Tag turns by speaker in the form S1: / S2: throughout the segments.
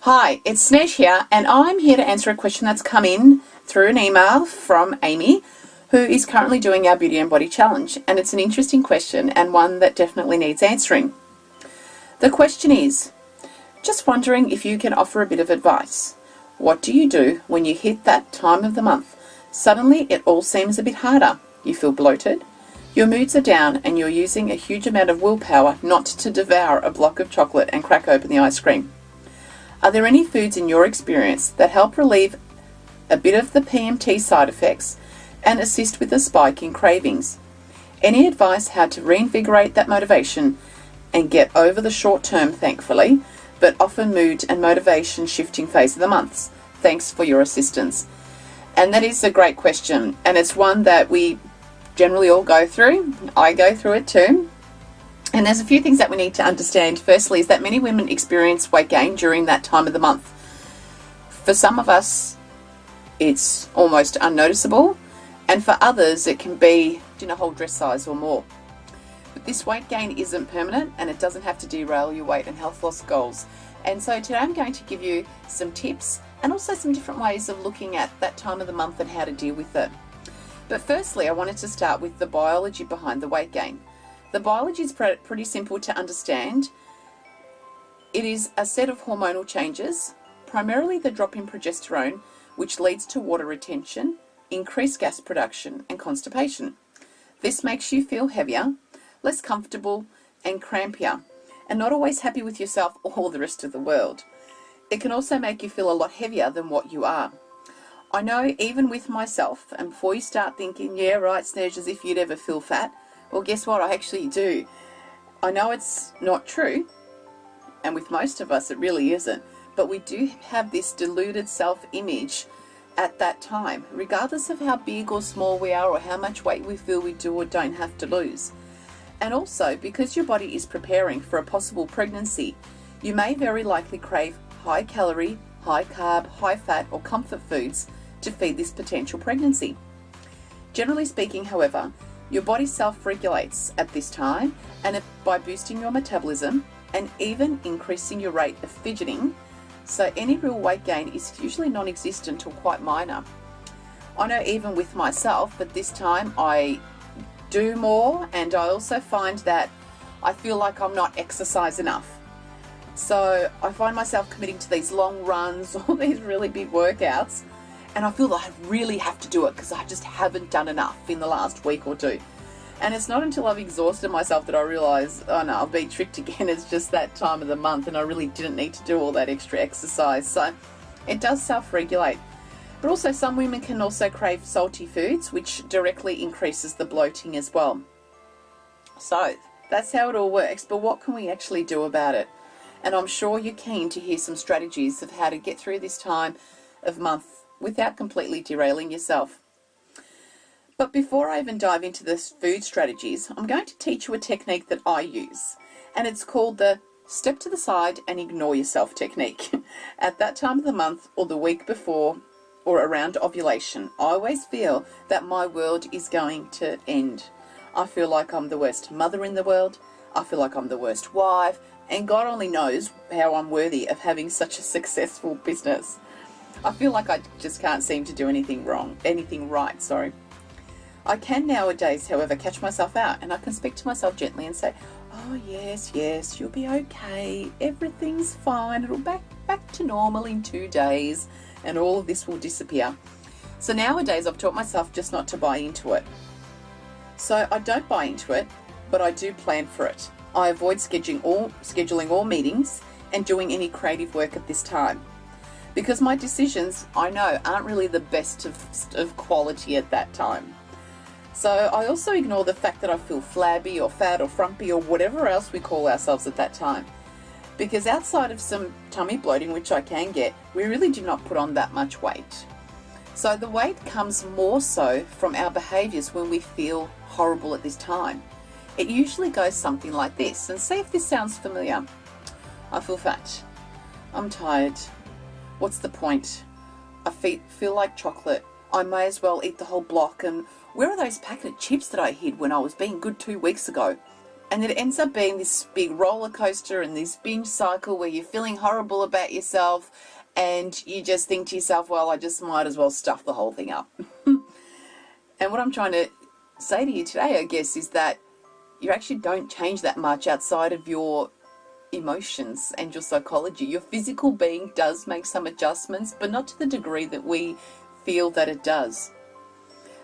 S1: Hi, it's Snesh here, and I'm here to answer a question that's come in through an email from Amy, who is currently doing our Beauty and Body Challenge. And it's an interesting question and one that definitely needs answering. The question is, just wondering if you can offer a bit of advice. What do you do when you hit that time of the month? Suddenly it all seems a bit harder. You feel bloated, your moods are down, and you're using a huge amount of willpower not to devour a block of chocolate and crack open the ice cream. Are there any foods in your experience that help relieve a bit of the PMT side effects and assist with a spike in cravings? Any advice how to reinvigorate that motivation and get over the short term, thankfully, but often mood and motivation shifting phase of the months? Thanks for your assistance. And that is a great question, and it's one that we generally all go through. I go through it too. And there's a few things that we need to understand. Firstly is that many women experience weight gain during that time of the month. For some of us, it's almost unnoticeable, and for others, it can be in a whole dress size or more. But this weight gain isn't permanent, and it doesn't have to derail your weight and health loss goals. And so today I'm going to give you some tips and also some different ways of looking at that time of the month and how to deal with it. But firstly, I wanted to start with the biology behind the weight gain. The biology is pretty simple to understand. It is a set of hormonal changes, primarily the drop in progesterone, which leads to water retention, increased gas production, and constipation. This makes you feel heavier, less comfortable, and crampier, and not always happy with yourself or the rest of the world. It can also make you feel a lot heavier than what you are. I know even with myself, and before you start thinking, yeah, right, Snedge, as if you'd ever feel fat, well, guess what? I actually do. I know it's not true, and with most of us it really isn't, but we do have this deluded self-image at that time, regardless of how big or small we are or how much weight we feel we do or don't have to lose. And also, because your body is preparing for a possible pregnancy, you may very likely crave high calorie, high carb, high fat or comfort foods to feed this potential pregnancy. Generally speaking, however, your body self-regulates at this time, and by boosting your metabolism and even increasing your rate of fidgeting, so any real weight gain is usually non-existent or quite minor. I know even with myself at this time I do more, and I also find that I feel like I'm not exercise enough. So I find myself committing to these long runs or these really big workouts, and I feel that I really have to do it because I just haven't done enough in the last week or two. And it's not until I've exhausted myself that I realise, oh no, I've been tricked again. It's just that time of the month and I really didn't need to do all that extra exercise. So it does self-regulate. But also some women can also crave salty foods, which directly increases the bloating as well. So that's how it all works. But what can we actually do about it? And I'm sure you're keen to hear some strategies of how to get through this time of month without completely derailing yourself. But before I even dive into the food strategies, I'm going to teach you a technique that I use, and it's called the step to the side and ignore yourself technique. At that time of the month or the week before or around ovulation, I always feel that my world is going to end. I feel like I'm the worst mother in the world, I feel like I'm the worst wife, and God only knows how I'm worthy of having such a successful business. I feel like I just can't seem to do anything right, sorry. I can nowadays, however, catch myself out, and I can speak to myself gently and say, oh yes, you'll be okay, everything's fine, it'll back to normal in 2 days, and all of this will disappear. So nowadays I've taught myself just not to buy into it. So I don't buy into it, but I do plan for it. I avoid scheduling all meetings and doing any creative work at this time, because my decisions, I know, aren't really the best of quality at that time. So I also ignore the fact that I feel flabby or fat or frumpy or whatever else we call ourselves at that time. Because outside of some tummy bloating, which I can get, we really do not put on that much weight. So the weight comes more so from our behaviours when we feel horrible at this time. It usually goes something like this, and see if this sounds familiar. I feel fat. I'm tired. What's the point? I feel like chocolate. I may as well eat the whole block, and where are those packet of chips that I hid when I was being good 2 weeks ago? And it ends up being this big roller coaster and this binge cycle where you're feeling horrible about yourself and you just think to yourself, well, I just might as well stuff the whole thing up. And what I'm trying to say to you today, I guess, is that you actually don't change that much outside of your emotions and your psychology. Your physical being does make some adjustments, but not to the degree that we feel that it does.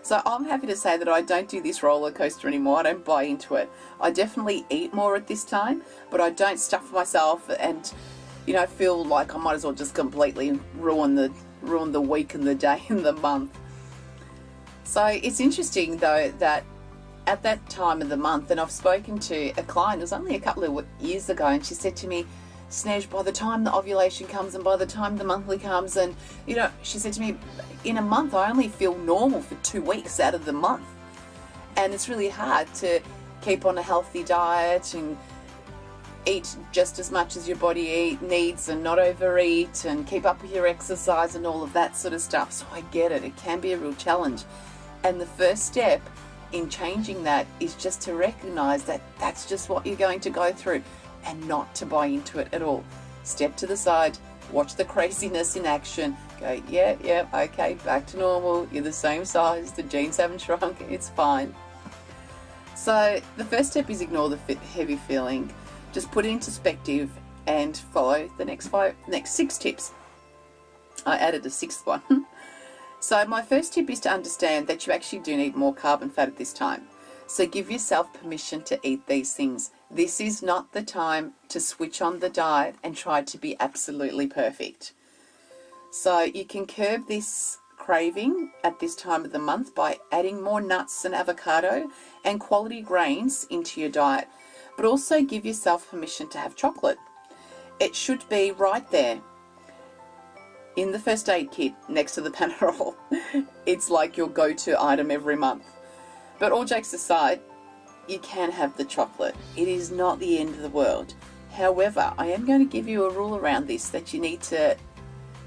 S1: So I'm happy to say that I don't do this roller coaster anymore. I don't buy into it. I definitely eat more at this time, but I don't stuff myself and, feel like I might as well just completely ruin the week and the day and the month. So it's interesting though that at that time of the month, and I've spoken to a client, it was only a couple of years ago, and she said to me, Snej, by the time the ovulation comes and by the time the monthly comes, and she said to me, in a month I only feel normal for 2 weeks out of the month, and it's really hard to keep on a healthy diet and eat just as much as your body needs and not overeat and keep up with your exercise and all of that sort of stuff. So I get it, it can be a real challenge, and the first step in changing that is just to recognize that that's just what you're going to go through and not to buy into it at all. Step to the side, watch the craziness in action, go, yeah, okay, back to normal, you're the same size, the jeans haven't shrunk, it's fine. So the first step is ignore the heavy feeling, just put it in perspective and follow the next 6 tips. I added a 6th one. So my first tip is to understand that you actually do need more carb and fat at this time. So give yourself permission to eat these things. This is not the time to switch on the diet and try to be absolutely perfect. So you can curb this craving at this time of the month by adding more nuts and avocado and quality grains into your diet. But also give yourself permission to have chocolate. It should be right there in the first aid kit next to the Panadol. It's like your go-to item every month. But all jokes aside, you can have the chocolate. It is not the end of the world. However, I am going to give you a rule around this that you need to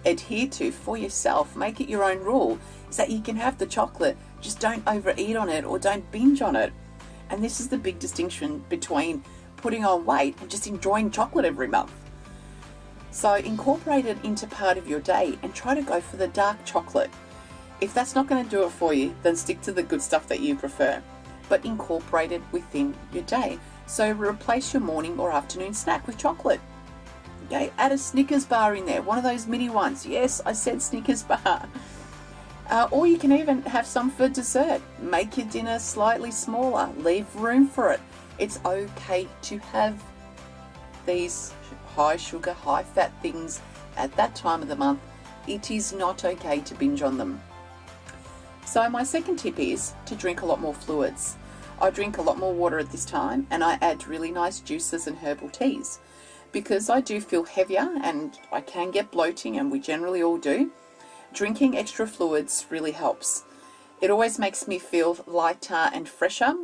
S1: adhere to for yourself. Make it your own rule, is that you can have the chocolate, just don't overeat on it or don't binge on it. And this is the big distinction between putting on weight and just enjoying chocolate every month. So incorporate it into part of your day and try to go for the dark chocolate. If that's not going to do it for you, then stick to the good stuff that you prefer, but incorporate it within your day. So replace your morning or afternoon snack with chocolate. Okay, add a Snickers bar in there, one of those mini ones. Yes, I said Snickers bar. Or you can even have some for dessert. Make your dinner slightly smaller. Leave room for it. It's okay to have these high sugar, high fat things at that time of the month. It is not okay to binge on them. So my second tip is to drink a lot more fluids. I drink a lot more water at this time, and I add really nice juices and herbal teas. Because I do feel heavier and I can get bloating, and we generally all do, drinking extra fluids really helps. It always makes me feel lighter and fresher.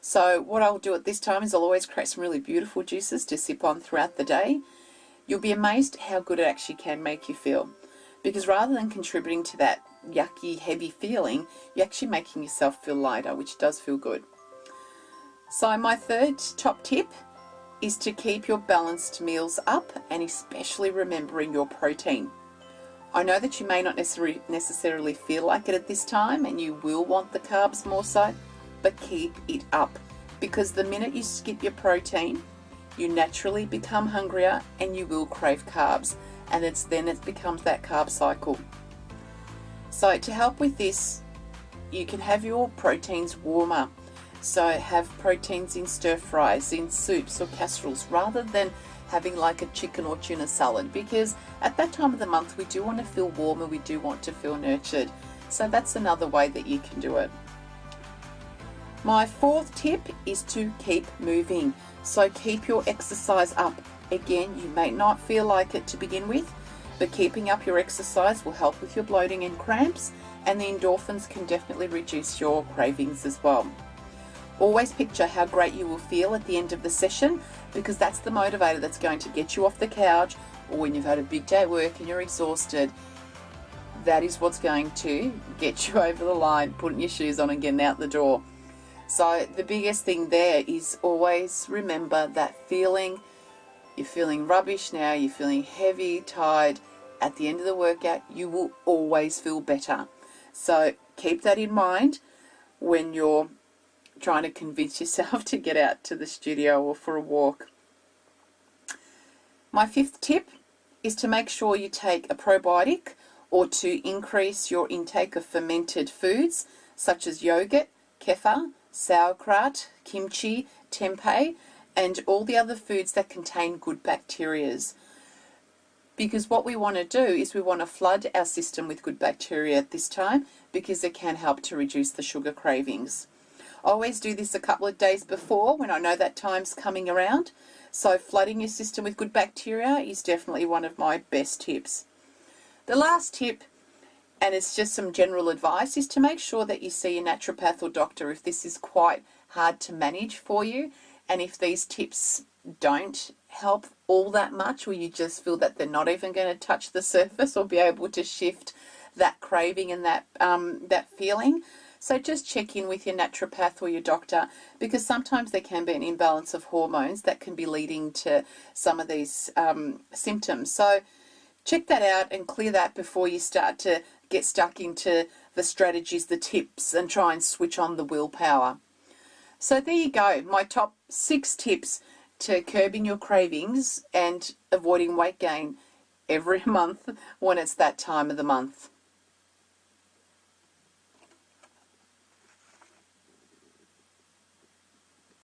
S1: So what I'll do at this time is I'll always create some really beautiful juices to sip on throughout the day. You'll be amazed how good it actually can make you feel. Because rather than contributing to that yucky, heavy feeling, you're actually making yourself feel lighter, which does feel good. So my third top tip is to keep your balanced meals up, and especially remembering your protein. I know that you may not necessarily feel like it at this time, and you will want the carbs more so, but keep it up, because the minute you skip your protein, you naturally become hungrier and you will crave carbs, and then it becomes that carb cycle. So to help with this, you can have your proteins warmer. So have proteins in stir fries, in soups or casseroles, rather than having like a chicken or tuna salad, because at that time of the month we do want to feel warmer, we do want to feel nurtured. So that's another way that you can do it. My fourth tip is to keep moving. So keep your exercise up. Again, you may not feel like it to begin with, but keeping up your exercise will help with your bloating and cramps, and the endorphins can definitely reduce your cravings as well. Always picture how great you will feel at the end of the session, because that's the motivator that's going to get you off the couch, or when you've had a big day at work and you're exhausted, that is what's going to get you over the line, putting your shoes on and getting out the door. So the biggest thing there is always remember that feeling. You're feeling rubbish now, you're feeling heavy, tired. At the end of the workout, you will always feel better. So keep that in mind when you're trying to convince yourself to get out to the studio or for a walk. My fifth tip is to make sure you take a probiotic or to increase your intake of fermented foods such as yogurt, kefir, sauerkraut, kimchi, tempeh, and all the other foods that contain good bacteria. Because what we want to do is we want to flood our system with good bacteria at this time, because it can help to reduce the sugar cravings. I always do this a couple of days before when I know that time's coming around. So flooding your system with good bacteria is definitely one of my best tips. The last tip, and it's just some general advice, is to make sure that you see a naturopath or doctor if this is quite hard to manage for you, and if these tips don't help all that much, or you just feel that they're not even going to touch the surface or be able to shift that craving and that feeling. So just check in with your naturopath or your doctor, because sometimes there can be an imbalance of hormones that can be leading to some of these symptoms. So check that out and clear that before you start to get stuck into the strategies, the tips, and try and switch on the willpower. So there you go, my top 6 tips to curbing your cravings and avoiding weight gain every month when it's that time of the month.